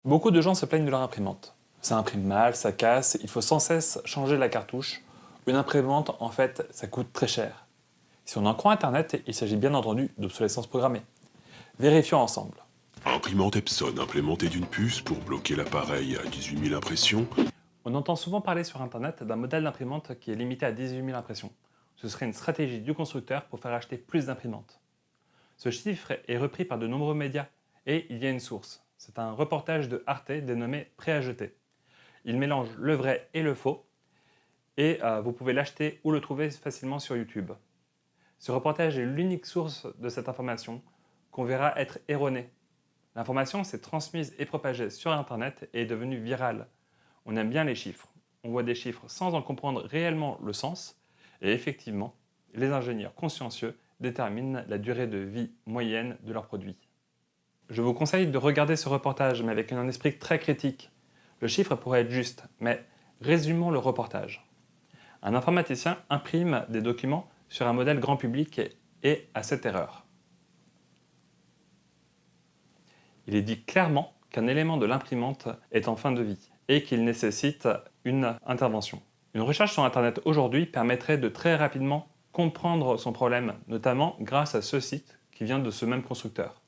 Beaucoup de gens se plaignent de leur imprimante. Ça imprime mal, ça casse, il faut sans cesse changer la cartouche. Une imprimante, en fait, ça coûte très cher. Si on en croit Internet, il s'agit bien entendu d'obsolescence programmée. Vérifions ensemble. Imprimante Epson implémentée d'une puce pour bloquer l'appareil à 18 000 impressions. On entend souvent parler sur Internet d'un modèle d'imprimante qui est limité à 18 000 impressions. Ce serait une stratégie du constructeur pour faire acheter plus d'imprimantes. Ce chiffre est repris par de nombreux médias, et il y a une source. C'est un reportage de Arte dénommé Prêt à jeter. Il mélange le vrai et le faux, et vous pouvez l'acheter ou le trouver facilement sur YouTube. Ce reportage est l'unique source de cette information qu'on verra être erronée. L'information s'est transmise et propagée sur Internet et est devenue virale. On aime bien les chiffres. On voit des chiffres sans en comprendre réellement le sens, et effectivement, les ingénieurs consciencieux déterminent la durée de vie moyenne de leurs produits. Je vous conseille de regarder ce reportage, mais avec un esprit très critique. Le chiffre pourrait être juste, mais résumons le reportage. Un informaticien imprime des documents sur un modèle grand public et a cette erreur. Il est dit clairement qu'un élément de l'imprimante est en fin de vie et qu'il nécessite une intervention. Une recherche sur Internet aujourd'hui permettrait de très rapidement comprendre son problème, notamment grâce à ce site qui vient de ce même constructeur.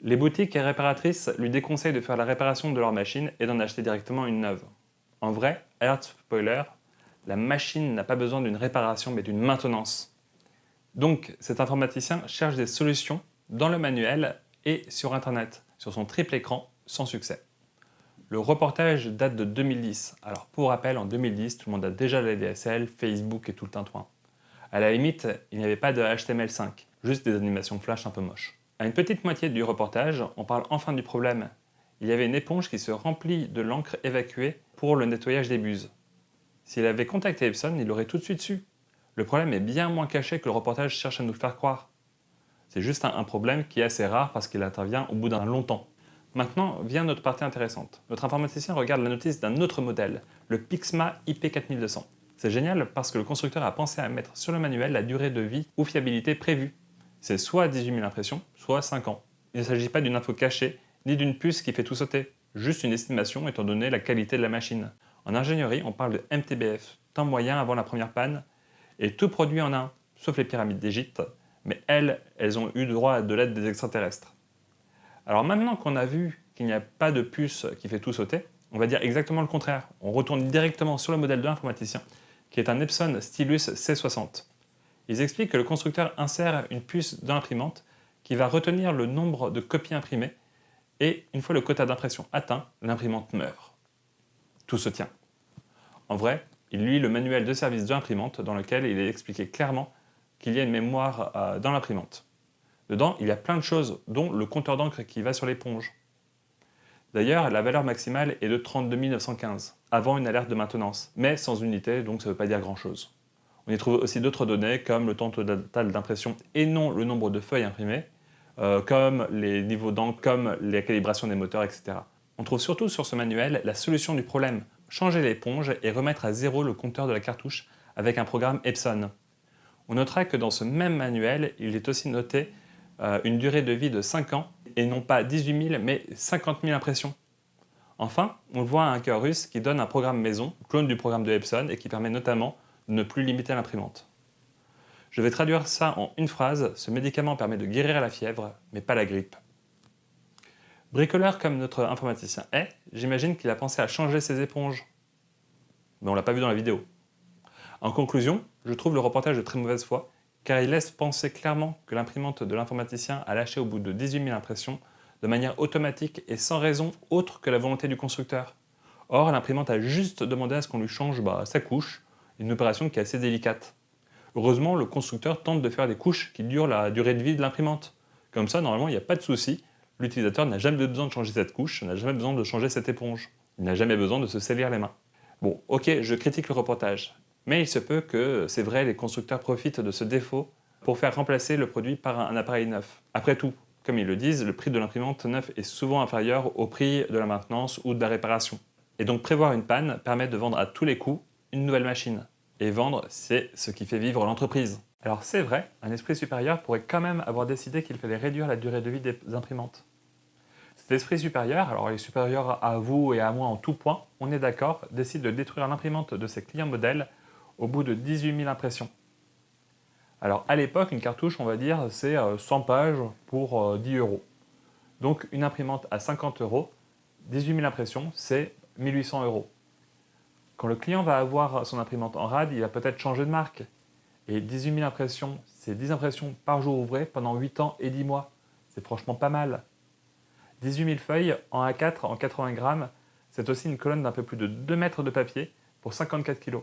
Les boutiques et réparatrices lui déconseillent de faire la réparation de leur machine et d'en acheter directement une neuve. En vrai, alerte spoiler, la machine n'a pas besoin d'une réparation mais d'une maintenance. Donc cet informaticien cherche des solutions dans le manuel et sur Internet, sur son triple écran, sans succès. Le reportage date de 2010. Alors pour rappel, en 2010, tout le monde a déjà la DSL, Facebook et tout le tintouin. À la limite, il n'y avait pas de HTML5, juste des animations flash un peu moches. À une petite moitié du reportage, on parle enfin du problème. Il y avait une éponge qui se remplit de l'encre évacuée pour le nettoyage des buses. S'il avait contacté Epson, il l'aurait tout de suite su. Le problème est bien moins caché que le reportage cherche à nous le faire croire. C'est juste un problème qui est assez rare parce qu'il intervient au bout d'un long temps. Maintenant vient notre partie intéressante. Notre informaticien regarde la notice d'un autre modèle, le Pixma IP4200. C'est génial parce que le constructeur a pensé à mettre sur le manuel la durée de vie ou fiabilité prévue. C'est soit 18 000 impressions, soit 5 ans. Il ne s'agit pas d'une info cachée, ni d'une puce qui fait tout sauter. Juste une estimation étant donné la qualité de la machine. En ingénierie, on parle de MTBF, temps moyen avant la première panne, et tout produit en un, sauf les pyramides d'Égypte, mais elles ont eu droit à de l'aide des extraterrestres. Alors maintenant qu'on a vu qu'il n'y a pas de puce qui fait tout sauter, on va dire exactement le contraire. On retourne directement sur le modèle de l'informaticien, qui est un Epson Stylus C60. Ils expliquent que le constructeur insère une puce dans l'imprimante qui va retenir le nombre de copies imprimées, et une fois le quota d'impression atteint, l'imprimante meurt. Tout se tient. En vrai, il lit le manuel de service de l'imprimante dans lequel il est expliqué clairement qu'il y a une mémoire dans l'imprimante. Dedans, il y a plein de choses, dont le compteur d'encre qui va sur l'éponge. D'ailleurs, la valeur maximale est de 32 915, avant une alerte de maintenance, mais sans unité, donc ça ne veut pas dire grand-chose. On y trouve aussi d'autres données, comme le temps total d'impression et non le nombre de feuilles imprimées, comme les niveaux d'encre, comme les calibrations des moteurs, etc. On trouve surtout sur ce manuel la solution du problème, changer l'éponge et remettre à zéro le compteur de la cartouche avec un programme Epson. On notera que dans ce même manuel, il est aussi noté une durée de vie de 5 ans, et non pas 18 000, mais 50 000 impressions. Enfin, on voit un hacker russe qui donne un programme maison, clone du programme de Epson, et qui permet notamment de ne plus limiter l'imprimante. Je vais traduire ça en une phrase, ce médicament permet de guérir la fièvre, mais pas la grippe. Bricoleur comme notre informaticien est, j'imagine qu'il a pensé à changer ses éponges. Mais on l'a pas vu dans la vidéo. En conclusion, je trouve le reportage de très mauvaise foi, car il laisse penser clairement que l'imprimante de l'informaticien a lâché au bout de 18 000 impressions de manière automatique et sans raison autre que la volonté du constructeur. Or, l'imprimante a juste demandé à ce qu'on lui change sa couche, une opération qui est assez délicate. Heureusement, le constructeur tente de faire des couches qui durent la durée de vie de l'imprimante. Comme ça, normalement, il n'y a pas de souci. L'utilisateur n'a jamais besoin de changer cette couche, n'a jamais besoin de changer cette éponge. Il n'a jamais besoin de se salir les mains. Bon, ok, je critique le reportage. Mais il se peut que, c'est vrai, les constructeurs profitent de ce défaut pour faire remplacer le produit par un appareil neuf. Après tout, comme ils le disent, le prix de l'imprimante neuve est souvent inférieur au prix de la maintenance ou de la réparation. Et donc prévoir une panne permet de vendre à tous les coups une nouvelle machine. Et vendre, c'est ce qui fait vivre l'entreprise. Alors c'est vrai, un esprit supérieur pourrait quand même avoir décidé qu'il fallait réduire la durée de vie des imprimantes. Cet esprit supérieur, alors il est supérieur à vous et à moi en tout point, on est d'accord, décide de détruire l'imprimante de ses clients modèles au bout de 18 000 impressions. Alors à l'époque, une cartouche, on va dire, c'est 100 pages pour 10 euros. Donc une imprimante à 50 euros, 18 000 impressions, c'est 1800 euros. Quand le client va avoir son imprimante en rade, il va peut-être changer de marque. Et 18 000 impressions, c'est 10 impressions par jour ouvré pendant 8 ans et 10 mois. C'est franchement pas mal. 18 000 feuilles en A4 en 80 grammes, c'est aussi une colonne d'un peu plus de 2 mètres de papier pour 54 kg.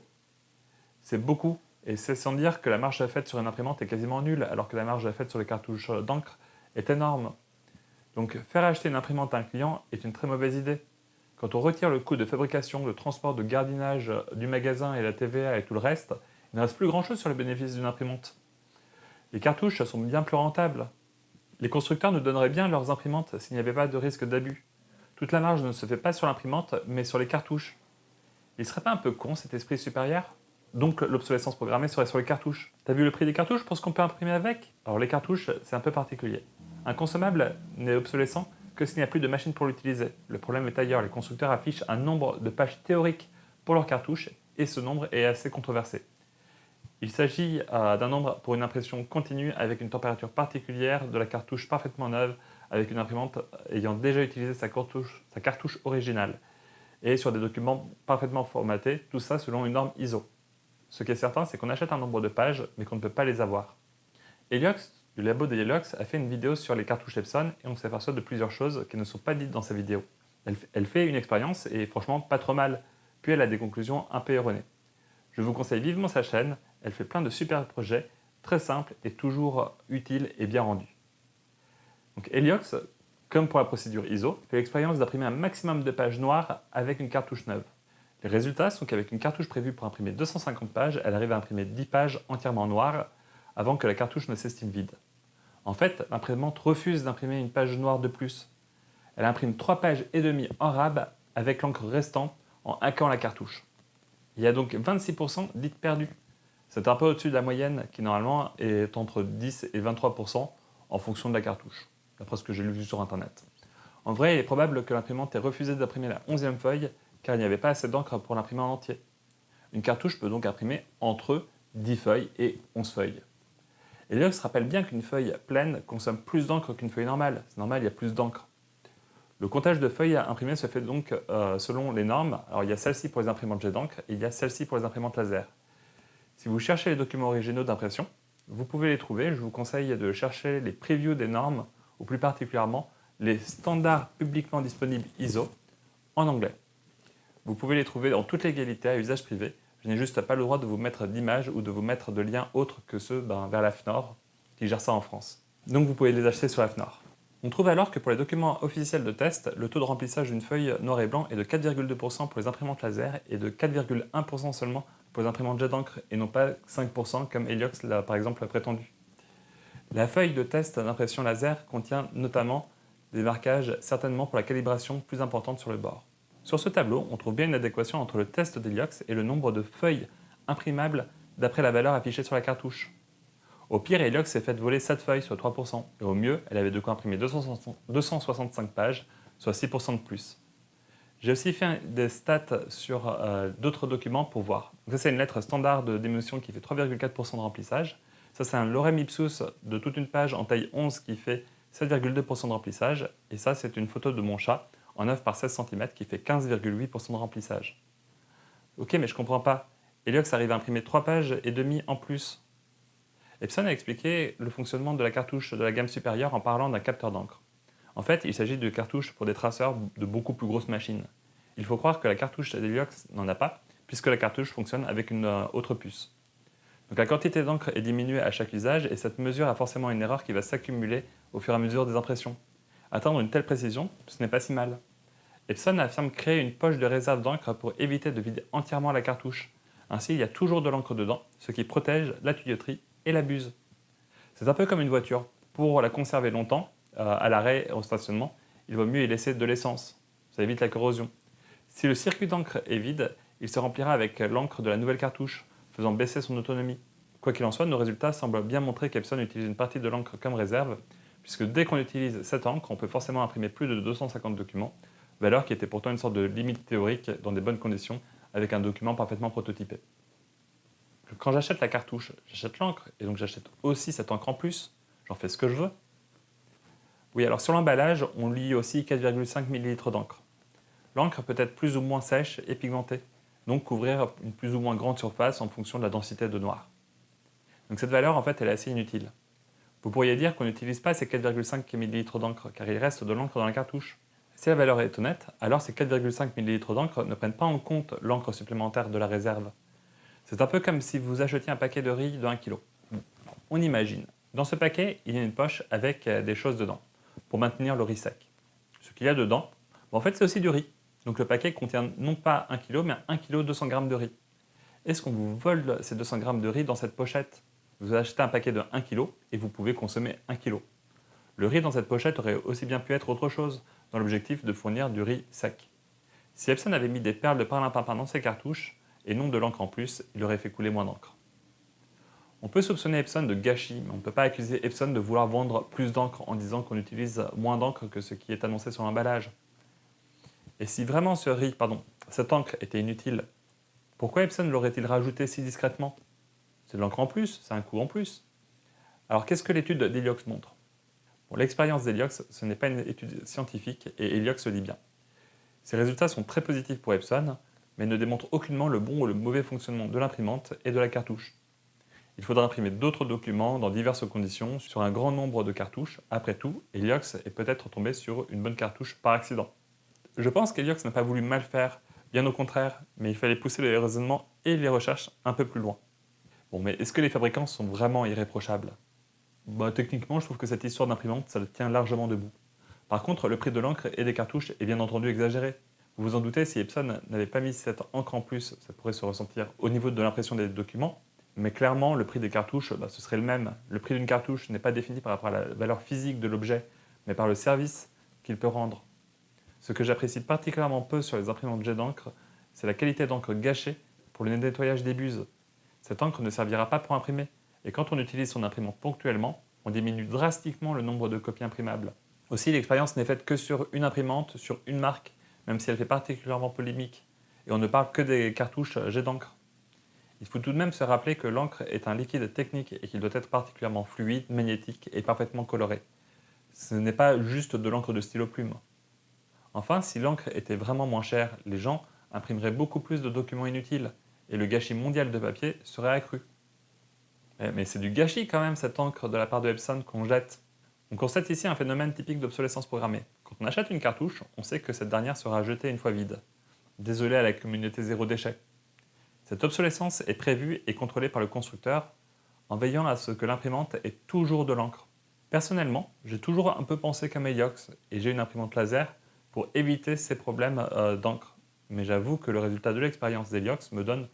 C'est beaucoup, et c'est sans dire que la marge à fête sur une imprimante est quasiment nulle, alors que la marge à fête sur les cartouches d'encre est énorme. Donc faire acheter une imprimante à un client est une très mauvaise idée. Quand on retire le coût de fabrication, de transport, de gardiennage du magasin et la TVA et tout le reste, il ne reste plus grand-chose sur les bénéfices d'une imprimante. Les cartouches sont bien plus rentables. Les constructeurs nous donneraient bien leurs imprimantes s'il n'y avait pas de risque d'abus. Toute la marge ne se fait pas sur l'imprimante, mais sur les cartouches. Il serait pas un peu con cet esprit supérieur? Donc l'obsolescence programmée serait sur les cartouches. T'as vu le prix des cartouches pour ce qu'on peut imprimer avec? Alors les cartouches, c'est un peu particulier. Un consommable n'est obsolescent que s'il n'y a plus de machine pour l'utiliser. Le problème est ailleurs, les constructeurs affichent un nombre de pages théoriques pour leurs cartouches, et ce nombre est assez controversé. Il s'agit d'un nombre pour une impression continue avec une température particulière, de la cartouche parfaitement neuve, avec une imprimante ayant déjà utilisé sa cartouche originale, et sur des documents parfaitement formatés, tout ça selon une norme ISO. Ce qui est certain, c'est qu'on achète un nombre de pages, mais qu'on ne peut pas les avoir. Heliox, du labo de Heliox, a fait une vidéo sur les cartouches Epson, et on s'aperçoit de plusieurs choses qui ne sont pas dites dans sa vidéo. Elle fait une expérience, et franchement pas trop mal, puis elle a des conclusions un peu erronées. Je vous conseille vivement sa chaîne, elle fait plein de super projets, très simples et toujours utiles et bien rendus. Donc Heliox, comme pour la procédure ISO, fait l'expérience d'imprimer un maximum de pages noires avec une cartouche neuve. Les résultats sont qu'avec une cartouche prévue pour imprimer 250 pages, elle arrive à imprimer 10 pages entièrement noires avant que la cartouche ne s'estime vide. En fait, l'imprimante refuse d'imprimer une page noire de plus. Elle imprime 3 pages et demie en rab avec l'encre restante en hackant la cartouche. Il y a donc 26% dites perdues. C'est un peu au-dessus de la moyenne qui normalement est entre 10 et 23% en fonction de la cartouche, d'après ce que j'ai lu sur internet. En vrai, il est probable que l'imprimante ait refusé d'imprimer la 11e feuille car il n'y avait pas assez d'encre pour l'imprimer en entier. Une cartouche peut donc imprimer entre 10 feuilles et 11 feuilles. Heliox rappelle bien qu'une feuille pleine consomme plus d'encre qu'une feuille normale. C'est normal, il y a plus d'encre. Le comptage de feuilles à imprimer se fait donc selon les normes. Alors il y a celle-ci pour les imprimantes jet d'encre et il y a celle-ci pour les imprimantes laser. Si vous cherchez les documents originaux d'impression, vous pouvez les trouver. Je vous conseille de chercher les previews des normes, ou plus particulièrement les standards publiquement disponibles ISO en anglais. Vous pouvez les trouver en toute légalité à usage privé. Je n'ai juste pas le droit de vous mettre d'images ou de vous mettre de liens autres que ceux vers la FNOR qui gère ça en France. Donc vous pouvez les acheter sur la FNOR. On trouve alors que pour les documents officiels de test, le taux de remplissage d'une feuille noir et blanc est de 4,2% pour les imprimantes laser et de 4,1% seulement pour les imprimantes jet d'encre et non pas 5% comme Heliox l'a par exemple prétendu. La feuille de test d'impression laser contient notamment des marquages certainement pour la calibration plus importante sur le bord. Sur ce tableau, on trouve bien une adéquation entre le test d'Heliox et le nombre de feuilles imprimables d'après la valeur affichée sur la cartouche. Au pire, Heliox s'est fait voler 7 feuilles, soit 3%, et au mieux, elle avait de quoi imprimer 265 pages, soit 6% de plus. J'ai aussi fait des stats sur d'autres documents pour voir. Donc ça, c'est une lettre standard de d'émotion qui fait 3,4% de remplissage. Ça, c'est un lorem ipsum de toute une page en taille 11 qui fait 7,2% de remplissage. Et ça, c'est une photo de mon chat en 9 par 16 cm qui fait 15,8% de remplissage. Ok, mais je comprends pas. Heliox arrive à imprimer 3 pages et demie en plus. Epson a expliqué le fonctionnement de la cartouche de la gamme supérieure en parlant d'un capteur d'encre. En fait, il s'agit de cartouches pour des traceurs de beaucoup plus grosses machines. Il faut croire que la cartouche d'Heliox n'en a pas, puisque la cartouche fonctionne avec une autre puce. Donc la quantité d'encre est diminuée à chaque usage et cette mesure a forcément une erreur qui va s'accumuler au fur et à mesure des impressions. Atteindre une telle précision, ce n'est pas si mal. Epson affirme créer une poche de réserve d'encre pour éviter de vider entièrement la cartouche. Ainsi, il y a toujours de l'encre dedans, ce qui protège la tuyauterie et la buse. C'est un peu comme une voiture. Pour la conserver longtemps, à l'arrêt et au stationnement, il vaut mieux y laisser de l'essence. Ça évite la corrosion. Si le circuit d'encre est vide, il se remplira avec l'encre de la nouvelle cartouche, faisant baisser son autonomie. Quoi qu'il en soit, nos résultats semblent bien montrer qu'Epson utilise une partie de l'encre comme réserve, puisque dès qu'on utilise cette encre, on peut forcément imprimer plus de 250 documents, valeur qui était pourtant une sorte de limite théorique dans des bonnes conditions avec un document parfaitement prototypé. Quand j'achète la cartouche, j'achète l'encre, et donc j'achète aussi cette encre en plus, j'en fais ce que je veux. Oui, alors sur l'emballage, on lit aussi 4,5 ml d'encre. L'encre peut être plus ou moins sèche et pigmentée, donc couvrir une plus ou moins grande surface en fonction de la densité de noir. Donc cette valeur, en fait, elle est assez inutile. Vous pourriez dire qu'on n'utilise pas ces 4,5 ml d'encre, car il reste de l'encre dans la cartouche. Si la valeur est honnête, alors ces 4,5 ml d'encre ne prennent pas en compte l'encre supplémentaire de la réserve. C'est un peu comme si vous achetiez un paquet de riz de 1 kg. On imagine. Dans ce paquet, il y a une poche avec des choses dedans, pour maintenir le riz sec. Ce qu'il y a dedans, en fait, c'est aussi du riz. Donc le paquet contient non pas 1 kg, mais 1 kg 200 g de riz. Est-ce qu'on vous vole ces 200 g de riz dans cette pochette? Vous achetez un paquet de 1 kg et vous pouvez consommer 1 kg. Le riz dans cette pochette aurait aussi bien pu être autre chose, dans l'objectif de fournir du riz sec. Si Epson avait mis des perles de perlimpinpin dans ses cartouches, et non de l'encre en plus, il aurait fait couler moins d'encre. On peut soupçonner Epson de gâchis, mais on ne peut pas accuser Epson de vouloir vendre plus d'encre en disant qu'on utilise moins d'encre que ce qui est annoncé sur l'emballage. Et si vraiment cette encre était inutile, pourquoi Epson l'aurait-il rajouté si discrètement? C'est de l'encre en plus, c'est un coût en plus. Alors qu'est-ce que l'étude d'Heliox montre? L'expérience d'Heliox, ce n'est pas une étude scientifique et Heliox le dit bien. Ces résultats sont très positifs pour Epson, mais ne démontrent aucunement le bon ou le mauvais fonctionnement de l'imprimante et de la cartouche. Il faudra imprimer d'autres documents dans diverses conditions sur un grand nombre de cartouches. Après tout, Heliox est peut-être tombé sur une bonne cartouche par accident. Je pense qu'Heliox n'a pas voulu mal faire, bien au contraire, mais il fallait pousser les raisonnements et les recherches un peu plus loin. Mais est-ce que les fabricants sont vraiment irréprochables? Techniquement, je trouve que cette histoire d'imprimante, ça le tient largement debout. Par contre, le prix de l'encre et des cartouches est bien entendu exagéré. Vous vous en doutez, si Epson n'avait pas mis cette encre en plus, ça pourrait se ressentir au niveau de l'impression des documents, mais clairement, le prix des cartouches, ce serait le même. Le prix d'une cartouche n'est pas défini par rapport à la valeur physique de l'objet, mais par le service qu'il peut rendre. Ce que j'apprécie particulièrement peu sur les imprimantes jet d'encre, c'est la qualité d'encre gâchée pour le nettoyage des buses. Cette encre ne servira pas pour imprimer, et quand on utilise son imprimante ponctuellement, on diminue drastiquement le nombre de copies imprimables. Aussi, l'expérience n'est faite que sur une imprimante, sur une marque, même si elle fait particulièrement polémique, et on ne parle que des cartouches jet d'encre. Il faut tout de même se rappeler que l'encre est un liquide technique et qu'il doit être particulièrement fluide, magnétique et parfaitement coloré. Ce n'est pas juste de l'encre de stylo plume. Enfin, si l'encre était vraiment moins chère, les gens imprimeraient beaucoup plus de documents inutiles, et le gâchis mondial de papier serait accru. Mais c'est du gâchis quand même cette encre de la part de Epson qu'on jette. On constate ici un phénomène typique d'obsolescence programmée. Quand on achète une cartouche, on sait que cette dernière sera jetée une fois vide. Désolé à la communauté zéro déchet. Cette obsolescence est prévue et contrôlée par le constructeur en veillant à ce que l'imprimante ait toujours de l'encre. Personnellement, j'ai toujours un peu pensé comme Heliox et j'ai une imprimante laser pour éviter ces problèmes d'encre. Mais j'avoue que le résultat de l'expérience d'Heliox me donne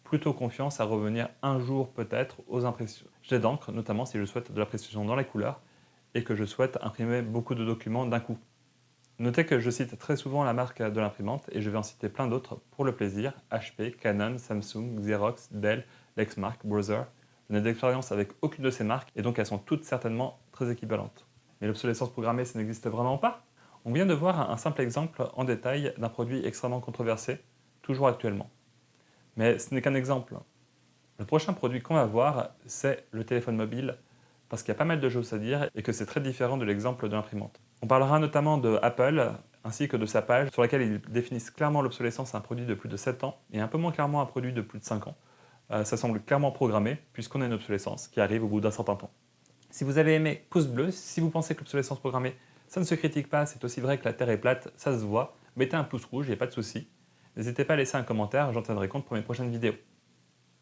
plutôt confiance à revenir un jour peut-être aux impressions jet d'encre, notamment si je souhaite de la précision dans les couleurs et que je souhaite imprimer beaucoup de documents d'un coup. Notez que je cite très souvent la marque de l'imprimante et je vais en citer plein d'autres pour le plaisir: HP, Canon, Samsung, Xerox, Dell, Lexmark, Brother. Je n'ai d'expérience avec aucune de ces marques et donc elles sont toutes certainement très équivalentes. Mais l'obsolescence programmée, ça n'existe vraiment pas? On vient de voir un simple exemple en détail d'un produit extrêmement controversé, toujours actuellement. Mais ce n'est qu'un exemple. Le prochain produit qu'on va voir, c'est le téléphone mobile, parce qu'il y a pas mal de choses à dire et que c'est très différent de l'exemple de l'imprimante. On parlera notamment de Apple, ainsi que de sa page, sur laquelle ils définissent clairement l'obsolescence à un produit de plus de 7 ans, et un peu moins clairement à un produit de plus de 5 ans. Ça semble clairement programmé, puisqu'on a une obsolescence qui arrive au bout d'un certain temps. Si vous avez aimé, pouce bleu. Si vous pensez que l'obsolescence programmée, ça ne se critique pas, c'est aussi vrai que la Terre est plate, ça se voit. Mettez un pouce rouge, il n'y a pas de souci. N'hésitez pas à laisser un commentaire, j'en tiendrai compte pour mes prochaines vidéos.